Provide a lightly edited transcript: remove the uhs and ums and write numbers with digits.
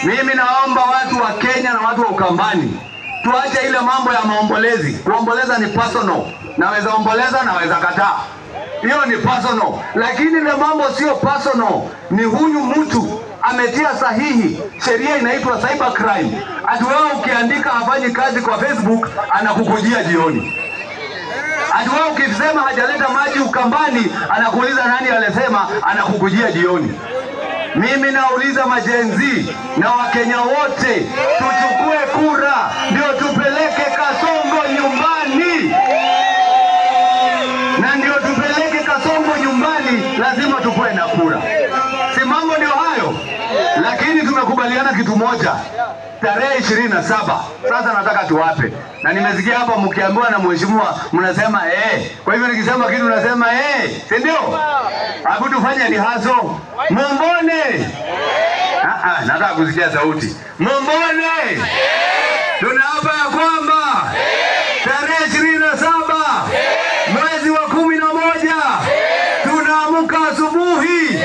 Mimi naomba watu wa Kenya na watu wa Ukambani tuache ile mambo ya maombolezi. Kuomboleza ni personal. Naweza omboleza, naweza kataa. Hiyo ni personal. Lakini ile mambo sio personal. Ni huyu mtu ametia sahihi. Sheria inaitwa cyber crime. Ati wewe ukiandika hafanyi kazi kwa Facebook, anakukujia jioni. Ati wewe ukisema hajaleta maji Ukambani, anakuuliza nani alisema, anakukujia jioni. Mimi nauliza majenzi na Wakenya wote, tuchukue kura ndio tupeleke Kasongo nyumbani. Na ndio tupeleke Kasongo nyumbani, lazima tukue na kura. Si mambo ndio hayo. Lakini tumekubaliana kitu moja. Tarehe 27. Sasa nataka tuwape. Na nimesikia hapa mkiambiwa na mheshimiwa mnasema Kwa hivyo nikisema kitu unasema si ndio? Hapo tufanye ni hazo. Mumbone. Nataka kusikia sauti. Mumbone. Tunaapa ya kwamba tarehe 27 mwezi wa 11 tunaamka asubuhi